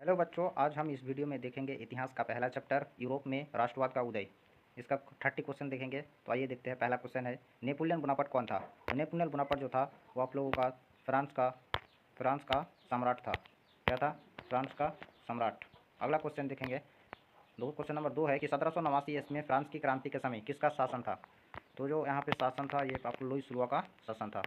Hello बच्चों, आज हम इस वीडियो में देखेंगे इतिहास का पहला चैप्टर यूरोप में राष्ट्रवाद का उदय। इसका 30 क्वेश्चन देखेंगे। तो आइए देखते हैं। पहला क्वेश्चन है, नेपोलियन बोनापार्ट कौन था? तो नेपोलियन बोनापार्ट जो था वो आप लोगों का फ्रांस का सम्राट था। क्या था? फ्रांस का सम्राट। अगला क्वेश्चन देखेंगे। क्वेश्चन नंबर 2 है कि 1789 ईस्वी में फ्रांस की क्रांति के समय किसका शासन था? तो जो यहाँ पे शासन था ये आपको लुई सुलवा का शासन था।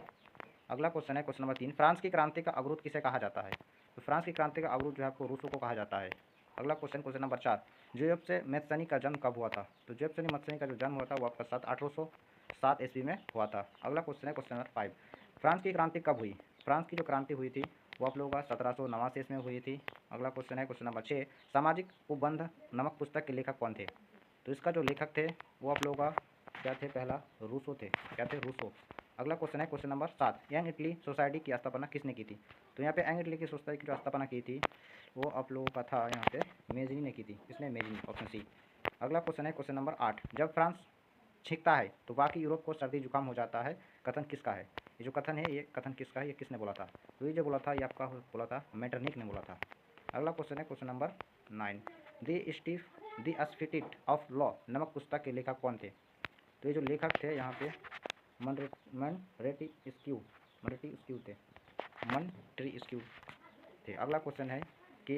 अगला क्वेश्चन है क्वेश्चन नंबर 3, फ्रांस की क्रांति का अवरोध किसे कहा जाता है? तो फ्रांस की क्रांति का अवरोध जो है आपको रूसों को कहा जाता है। अगला क्वेश्चन नंबर 4, जोसेफ मैथ्सनी का जन्म कब हुआ था? तो जोसेफ मैथ्सनी का जो जन्म हुआ था वो आपका 1807 ईस्वी में हुआ था। अगला क्वेश्चन है क्वेश्चन नंबर 5, फ्रांस की क्रांति कब हुई? फ्रांस की जो क्रांति हुई थी वो आप लोगों का 1789 ईस्वी में हुई थी। अगला क्वेश्चन है क्वेश्चन नंबर 6, सामाजिक उपबंध नामक पुस्तक के लेखक कौन थे? तो इसका जो लेखक थे वो आप लोगों का क्या थे? पहला रूसो थे। क्या थे? रूसो। अगला क्वेश्चन है question number 7, young Italy society की स्थापना किसने की थी? तो यहाँ पे यंग इटली की सोसाइटी की जो स्थापना की थी वो आप लोगों का था यहाँ पे मेजनी ने की थी। किसने? Mazzini, option C. अगला क्वेश्चन है क्वेश्चन नंबर 8, जब फ्रांस छींकता है तो बाकी यूरोप को सर्दी जुकाम हो जाता है, कथन किसका है? ये जो कथन है ये कथन किसका है? ये किसने बोला था? तो ये जो बोला था ये आपका बोला था मेटरनिक ने बोला था। अगला क्वेश्चन है question number 9, the spirit of law नामक पुस्तक के लेखक कौन थे? तो ये जो लेखक थे यहाँ पे मॉन्टेस्क्यू थे। अगला क्वेश्चन है कि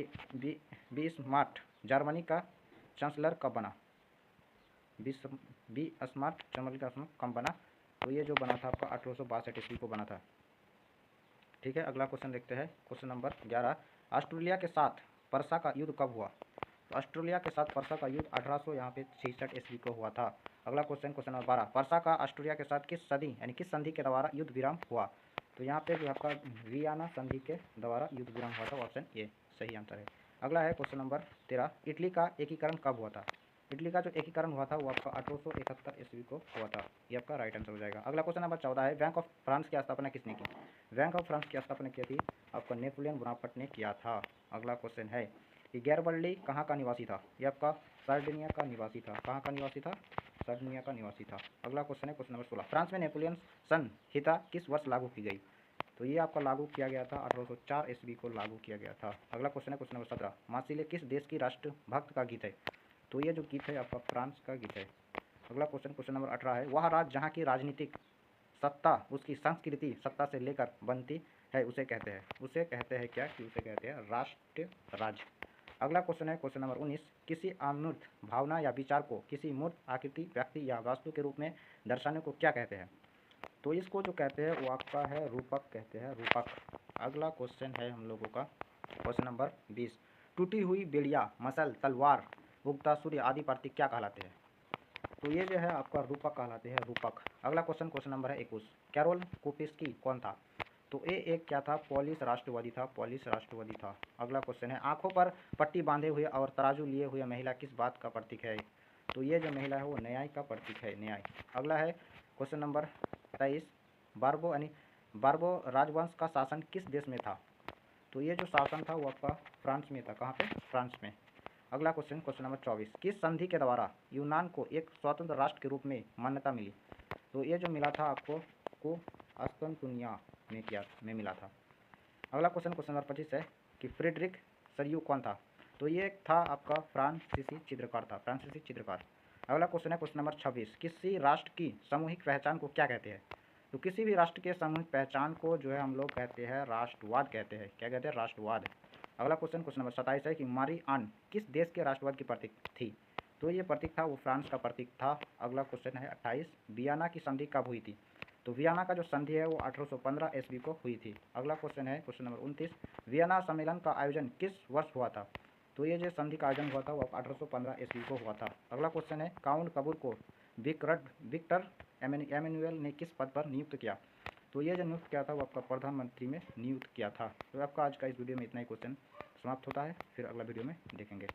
बिस्मार्क जर्मनी का चांसलर कब बना? बिस्मार्क जर्मनी का कब बना? तो ये जो बना था आपका 1862 ईस्वी को बना था। ठीक है। अगला क्वेश्चन देखते हैं क्वेश्चन नंबर 11, ऑस्ट्रेलिया के साथ पर्सा का युद्ध कब हुआ? तो ऑस्ट्रेलिया के साथ पर्सा का युद्ध 1866 ईस्वी को हुआ था। अगला क्वेश्चन नंबर 12, पर्सा का ऑस्ट्रेलिया के साथ किस सदी यानी किस संधि के द्वारा युद्ध विराम हुआ? तो यहाँ पे जो आपका वियना संधि के द्वारा युद्ध विराम हुआ था। ऑप्शन ए सही आंसर है। अगला है क्वेश्चन नंबर 13, इटली का एकीकरण कब हुआ था? इटली का जो एकीकरण हुआ था वो आपका 1871 ईस्वी को हुआ था। ये आपका राइट आंसर हो जाएगा। अगला क्वेश्चन नंबर 14 है, बैंक ऑफ फ्रांस की स्थापना किसने की? बैंक ऑफ फ्रांस की स्थापना की थी आपका नेपोलियन बोनापार्ट ने किया था। अगला क्वेश्चन है कि गैरिबल्डी कहाँ का निवासी था? ये आपका सार्डिनिया का निवासी था। कहाँ का निवासी था? सार्डिनिया का निवासी था। अगला क्वेश्चन है क्वेश्चन नंबर 16, फ्रांस में नेपोलियन संहिता किस वर्ष लागू की गई? तो ये आपका लागू किया गया था 1804 ईस्वी को लागू किया गया था। अगला क्वेश्चन है क्वेश्चन नंबर 17, मार्सिले किस देश की राष्ट्रभक्त का गीत है? तो ये जो गीत है आपका फ्रांस का गीत है। अगला क्वेश्चन नंबर 18 है, वह राज्य जहाँ की राजनीतिक सत्ता उसकी संस्कृति सत्ता से लेकर बनती है उसे कहते हैं क्या? कि उसे कहते हैं राष्ट्र राज्य। अगला क्वेश्चन है क्वेश्चन नंबर 19, किसी अमूर्त भावना या विचार को किसी मूर्त आकृति व्यक्ति या वास्तु के रूप में दर्शाने को क्या कहते हैं? तो इसको जो कहते हैं वो आपका है रूपक कहते हैं, रूपक। अगला क्वेश्चन है हम लोगों का क्वेश्चन नंबर 20, टूटी हुई बेड़िया, मसल, तलवार, उगता सूर्य आदि प्रतीक क्या कहलाते हैं? तो ये जो है आपका रूपक कहलाते हैं, रूपक। अगला क्वेश्चन नंबर है 21, कैरोल कोपेस्की कौन था? तो ये एक क्या था? पॉलिश राष्ट्रवादी था। अगला क्वेश्चन है, आंखों पर पट्टी बांधे हुए और तराजू लिए हुए महिला किस बात का प्रतीक है? तो ये जो महिला है वो न्याय का प्रतीक है, न्याय। अगला है क्वेश्चन नंबर 23, बार्बो राजवंश का शासन किस देश में था? तो ये जो शासन था वो आपका फ्रांस में था। कहाँ पे? फ्रांस में। अगला क्वेश्चन नंबर 24, किस संधि के द्वारा यूनान को एक स्वतंत्र राष्ट्र के रूप में मान्यता मिली? तो ये जो मिला था आपको कुस्तुनतुनिया में मिला था। अगला क्वेश्चन नंबर 25 है कि फ्रेडरिक सरयू कौन था? तो ये था आपका फ्रांसीसी चित्रकार। अगला क्वेश्चन है क्वेश्चन नंबर 26, किसी राष्ट्र की सामूहिक पहचान को क्या कहते हैं? तो किसी भी राष्ट्र के सामूहिक पहचान को जो है हम लोग कहते हैं राष्ट्रवाद कहते हैं। क्या कहते हैं? राष्ट्रवाद। अगला क्वेश्चन नंबर 27 है कि मारी आन किस देश के राष्ट्रवाद की प्रतीक थी? तो ये प्रतीक था वो फ्रांस का प्रतीक था। अगला क्वेश्चन है 28, वियना की संधि कब हुई थी? तो वियना का जो संधि है वो 1815 ईस्वी को हुई थी। अगला क्वेश्चन है क्वेश्चन नंबर 29, वियना सम्मेलन का आयोजन किस वर्ष हुआ था? तो ये जो संधि का आयोजन हुआ था वो 1815 ईस्वी को हुआ था। अगला क्वेश्चन है, काउंट कबूर को विक्टर एमेनुअल ने किस पद पर नियुक्त किया? तो ये जो नियुक्त किया था वो आपका प्रधानमंत्री में नियुक्त किया था। तो आपका आज का इस वीडियो में इतना ही क्वेश्चन समाप्त होता है, फिर अगला वीडियो में देखेंगे।